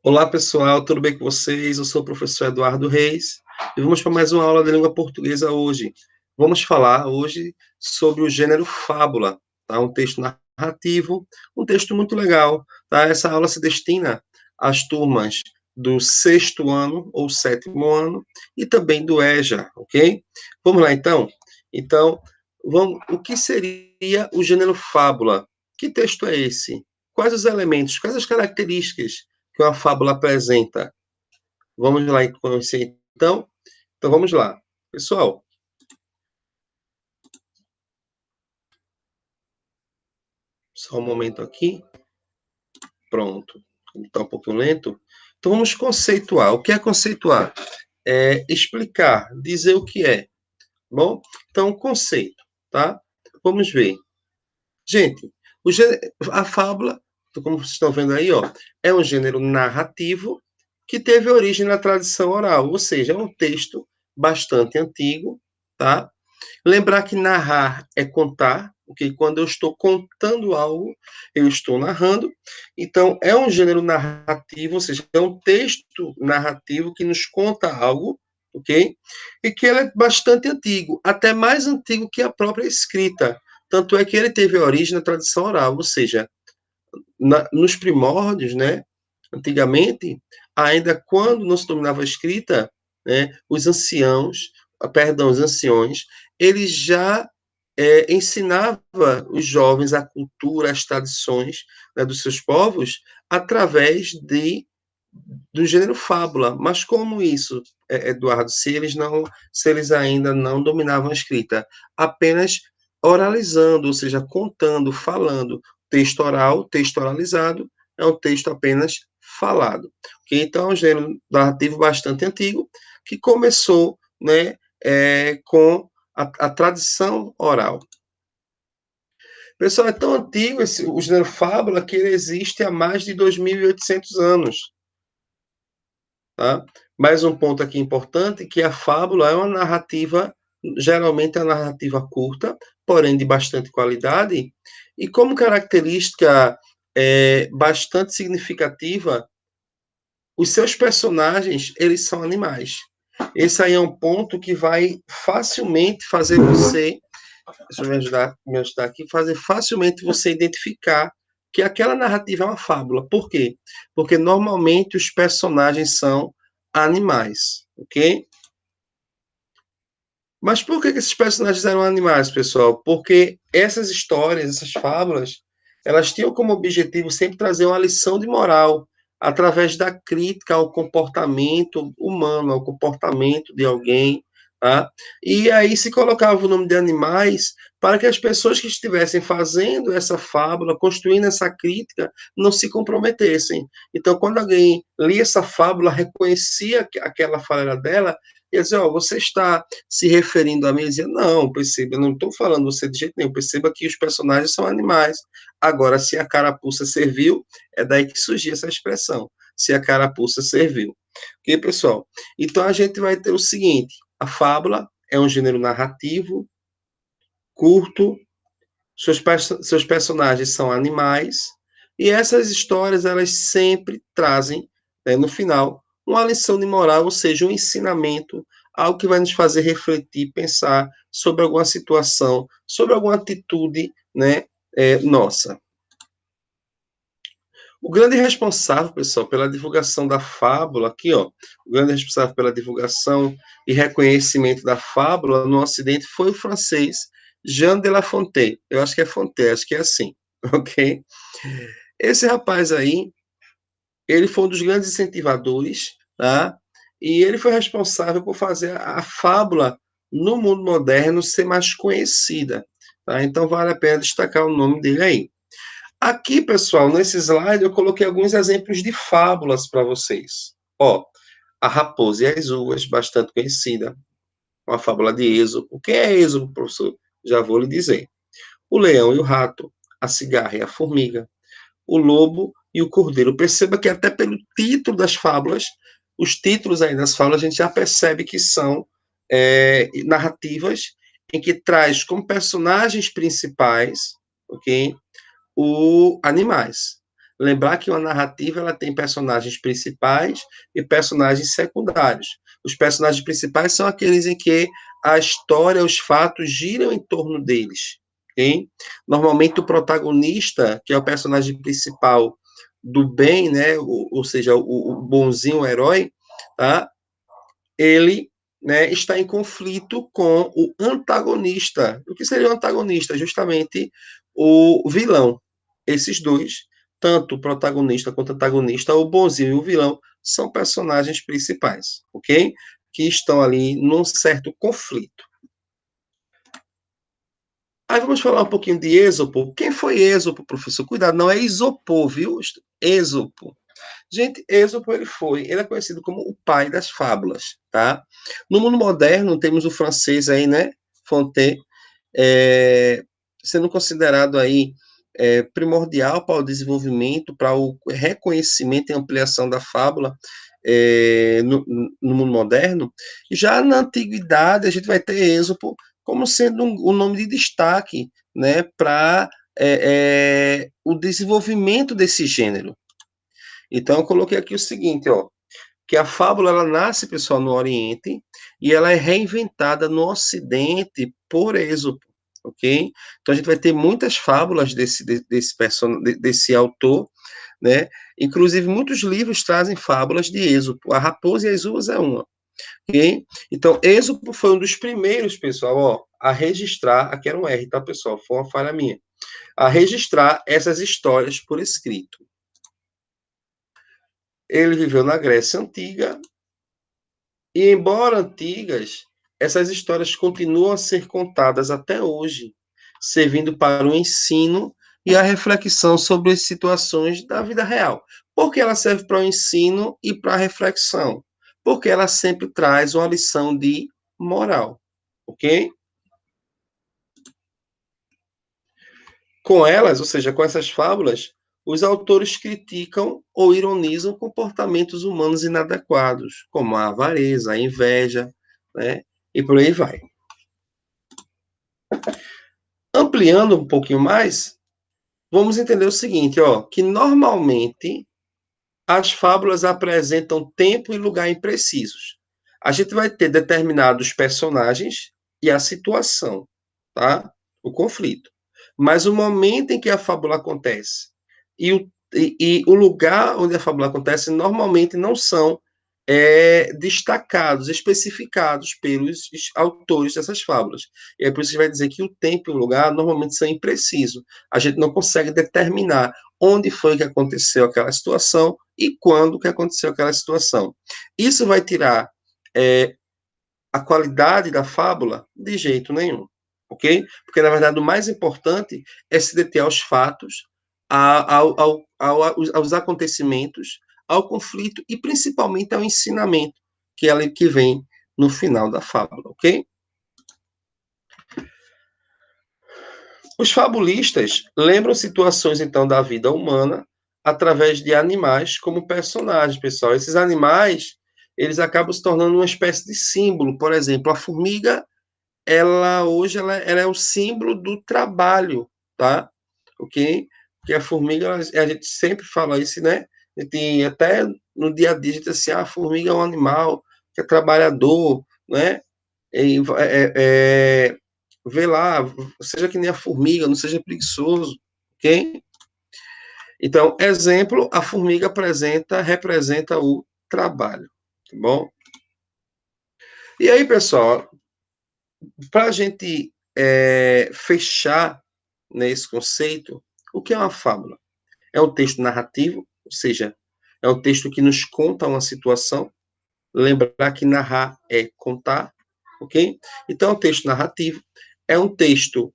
Olá, pessoal, tudo bem com vocês? Eu sou o professor Eduardo Reis e vamos para mais uma aula de língua portuguesa hoje. Vamos falar hoje sobre o gênero fábula, tá? Um texto narrativo, um texto muito legal, tá? Essa aula se destina às turmas do sexto ano ou sétimo ano e também do EJA, ok? Vamos lá, então? Então, o que seria o gênero fábula? Que texto é esse? Quais os elementos, quais as características que uma fábula apresenta? Vamos lá conhecer então? Então vamos lá. Pessoal, só um momento aqui. Pronto. Está um pouquinho lento. Então vamos conceituar. O que é conceituar? É explicar, dizer o que é. Bom, então conceito, tá? Vamos ver. Gente, a fábula, como vocês estão vendo aí, ó, é um gênero narrativo que teve origem na tradição oral, ou seja, é um texto bastante antigo, tá? Lembrar que narrar é contar, porque quando eu estou contando algo, eu estou narrando. Então, é um gênero narrativo, ou seja, é um texto narrativo que nos conta algo, ok? E que ele é bastante antigo, até mais antigo que a própria escrita. Tanto é que ele teve origem na tradição oral, ou seja, nos primórdios, né? Antigamente, ainda quando não se dominava a escrita, né, os anciões, eles já ensinava os jovens a cultura, as tradições, né, dos seus povos através do gênero fábula. Mas como isso, Eduardo, se eles ainda não dominavam a escrita, apenas oralizando, ou seja, contando, falando, texto oral, texto oralizado, é um texto apenas falado. Okay? Então, é um gênero narrativo bastante antigo que começou, né, com a tradição oral. Pessoal, é tão antigo o gênero fábula que ele existe há mais de 2.800 anos. Tá? Mais um ponto aqui importante, que a fábula é uma narrativa, geralmente é uma narrativa curta, porém de bastante qualidade, e como característica bastante significativa, os seus personagens, eles são animais. Esse aí é um ponto que vai facilmente fazer você, deixa eu me ajudar aqui, fazer facilmente você identificar que aquela narrativa é uma fábula. Por quê? Porque normalmente os personagens são animais, ok? Mas por que esses personagens eram animais, pessoal? Porque essas histórias, essas fábulas, elas tinham como objetivo sempre trazer uma lição de moral através da crítica ao comportamento humano, ao comportamento de alguém, tá? E aí se colocava o nome de animais para que as pessoas que estivessem fazendo essa fábula, construindo essa crítica, não se comprometessem. Então, quando alguém lia essa fábula, reconhecia que aquela fala era dela, ia dizer, ó, você está se referindo a mim, dizia, não, perceba, eu não estou falando você de jeito nenhum, perceba que os personagens são animais. Agora, se a carapuça serviu, é daí que surgiu essa expressão, se a carapuça serviu. Ok, pessoal? Então, a gente vai ter o seguinte, a fábula é um gênero narrativo, curto, seus personagens são animais, e essas histórias, elas sempre trazem, né, no final, uma lição de moral, ou seja, um ensinamento, algo que vai nos fazer refletir, pensar sobre alguma situação, sobre alguma atitude, né, nossa. O grande responsável, pessoal, pela divulgação da fábula, aqui, ó, o grande responsável pela divulgação e reconhecimento da fábula no Ocidente foi o francês Jean de La Fontaine. Eu acho que é Fontaine, acho que é assim, ok? Esse rapaz aí, ele foi um dos grandes incentivadores, tá? E ele foi responsável por fazer a fábula no mundo moderno ser mais conhecida, tá? Então vale a pena destacar o nome dele aí. Aqui, pessoal, nesse slide eu coloquei alguns exemplos de fábulas para vocês. Ó, a Raposa e as Uvas, bastante conhecida. Uma fábula de Êxopo. O que é Êxopo, professor? Já vou lhe dizer. O Leão e o Rato, a Cigarra e a Formiga, o Lobo e o Cordeiro. Perceba que até pelo título das fábulas, os títulos aí das fábulas, a gente já percebe que são narrativas em que traz como personagens principais, ok? Animais. Lembrar que uma narrativa ela tem personagens principais e personagens secundários. Os personagens principais são aqueles em que a história, os fatos giram em torno deles. Okay? Normalmente o protagonista, que é o personagem principal do bem, né, ou seja, o bonzinho, o herói, tá? Ele, né, está em conflito com o antagonista. O que seria o antagonista? Justamente o vilão. Esses dois, tanto o protagonista quanto o antagonista, o bonzinho e o vilão, são personagens principais, ok? Que estão ali num certo conflito. Aí vamos falar um pouquinho de Êxopo. Quem foi Êxopo, professor? Cuidado, não é Isopor, viu? Êxopo. Gente, Êxopo ele é conhecido como o pai das fábulas, tá? No mundo moderno temos o francês aí, né, Fontaine, sendo considerado aí primordial para o desenvolvimento, para o reconhecimento e ampliação da fábula no mundo moderno. E já na antiguidade a gente vai ter Êxopo como sendo um nome de destaque, né, para o desenvolvimento desse gênero. Então, eu coloquei aqui o seguinte, ó, que a fábula, ela nasce, pessoal, no Oriente, e ela é reinventada no Ocidente por Êxopo, ok? Então, a gente vai ter muitas fábulas desse autor, né? Inclusive, muitos livros trazem fábulas de Êxopo. A Raposa e as Uvas é uma, ok? Então, Êxopo foi um dos primeiros, pessoal, ó, a registrar, aqui era um R, tá, pessoal? Foi uma falha minha. A registrar essas histórias por escrito. Ele viveu na Grécia Antiga, e embora antigas, essas histórias continuam a ser contadas até hoje, servindo para o ensino e a reflexão sobre as situações da vida real. Por que ela serve para o ensino e para a reflexão? Porque ela sempre traz uma lição de moral, ok? Com elas, ou seja, com essas fábulas, os autores criticam ou ironizam comportamentos humanos inadequados, como a avareza, a inveja, né? E por aí vai. Ampliando um pouquinho mais, vamos entender o seguinte, ó, que normalmente as fábulas apresentam tempo e lugar imprecisos. A gente vai ter determinados personagens e a situação, tá? O conflito. Mas o momento em que a fábula acontece e o lugar onde a fábula acontece normalmente não são destacados, especificados pelos autores dessas fábulas. E é por isso que a gente vai dizer que o tempo e o lugar normalmente são imprecisos. A gente não consegue determinar onde foi que aconteceu aquela situação e quando que aconteceu aquela situação. Isso vai tirar a qualidade da fábula de jeito nenhum, ok? Porque, na verdade, o mais importante é se deter aos fatos, aos acontecimentos, ao conflito e, principalmente, ao ensinamento que vem no final da fábula, ok? Os fabulistas lembram situações, então, da vida humana através de animais como personagens, pessoal. Esses animais, eles acabam se tornando uma espécie de símbolo. Por exemplo, a formiga, ela é o símbolo do trabalho, tá? Ok? Porque a formiga, a gente sempre fala isso, né? A gente, até no dia a dia, a gente diz assim, a formiga é um animal que é trabalhador, né? Vê lá, seja que nem a formiga, não seja preguiçoso, ok? Então, exemplo, a formiga representa o trabalho, tá bom? E aí, pessoal, para a gente fechar nesse conceito, o que é uma fábula? É um texto narrativo, ou seja, é um texto que nos conta uma situação. Lembrar que narrar é contar, ok? Então, é um texto narrativo, é um texto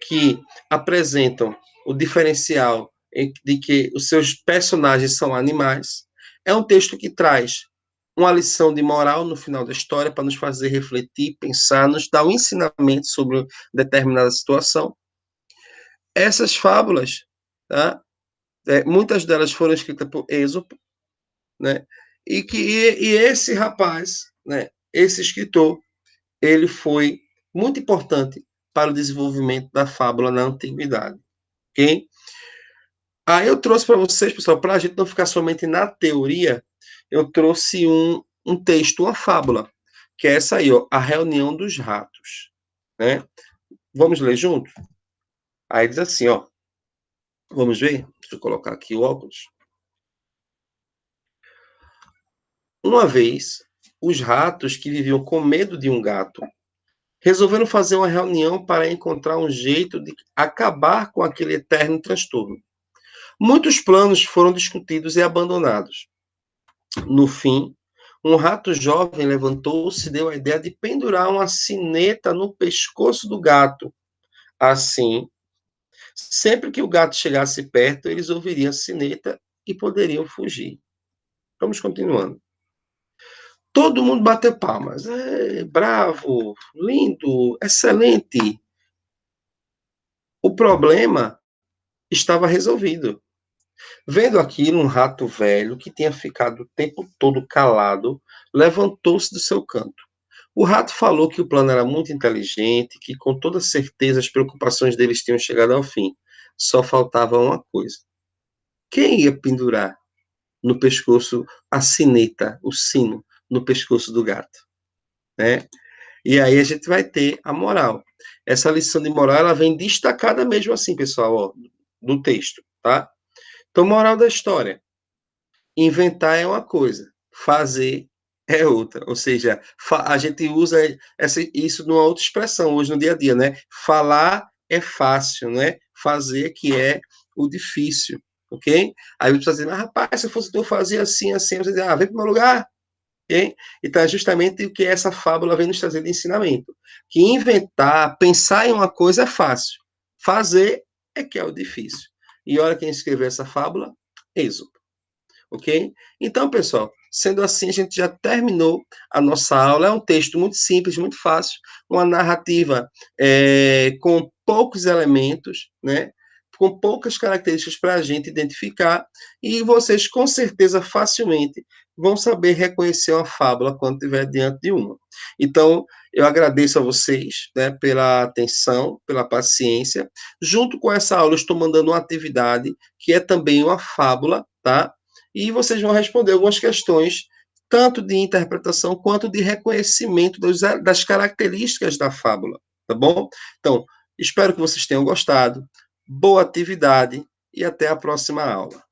que apresentam o diferencial de que os seus personagens são animais. É um texto que traz uma lição de moral no final da história para nos fazer refletir, pensar, nos dar um ensinamento sobre determinada situação. Essas fábulas, tá? Muitas delas foram escritas por Êxopo, né? E esse rapaz, né? Esse escritor, ele foi muito importante para o desenvolvimento da fábula na antiguidade, ok? Aí eu trouxe para vocês, pessoal, para a gente não ficar somente na teoria, eu trouxe um texto, uma fábula, que é essa aí, ó, A Reunião dos Ratos, né? Vamos ler junto? Aí diz assim, ó, vamos ver? Deixa eu colocar aqui o óculos. Uma vez, os ratos que viviam com medo de um gato resolveram fazer uma reunião para encontrar um jeito de acabar com aquele eterno transtorno. Muitos planos foram discutidos e abandonados. No fim, um rato jovem levantou-se e deu a ideia de pendurar uma sineta no pescoço do gato. Assim, sempre que o gato chegasse perto, eles ouviriam a sineta e poderiam fugir. Vamos continuando. Todo mundo bateu palmas. É, bravo, lindo, excelente. O problema estava resolvido. Vendo aquilo, um rato velho, que tinha ficado o tempo todo calado, levantou-se do seu canto. O rato falou que o plano era muito inteligente, que com toda certeza as preocupações deles tinham chegado ao fim. Só faltava uma coisa. Quem ia pendurar no pescoço a sineta, o sino, no pescoço do gato, né? E aí a gente vai ter a moral. Essa lição de moral, ela vem destacada mesmo assim, pessoal, ó, do texto, tá? Então, moral da história. Inventar é uma coisa, fazer é outra. Ou seja, a gente usa isso numa outra expressão hoje no dia a dia, né? Falar é fácil, né? Fazer que é o difícil, ok? Aí você dizer, mas rapaz, se eu fosse eu fazia assim, assim, você diz, vem para o meu lugar, ok? Então é justamente o que essa fábula vem nos trazer de ensinamento. Que inventar, pensar em uma coisa é fácil, fazer é que é o difícil. E olha quem escreveu essa fábula, Êxodo. Ok? Então, pessoal, sendo assim, a gente já terminou a nossa aula. É um texto muito simples, muito fácil, uma narrativa com poucos elementos, né? Com poucas características para a gente identificar, e vocês com certeza facilmente vão saber reconhecer uma fábula quando estiver diante de uma. Então, eu agradeço a vocês, né, pela atenção, pela paciência. Junto com essa aula, eu estou mandando uma atividade que é também uma fábula, tá? E vocês vão responder algumas questões, tanto de interpretação quanto de reconhecimento das características da fábula, tá bom? Então, espero que vocês tenham gostado, boa atividade e até a próxima aula.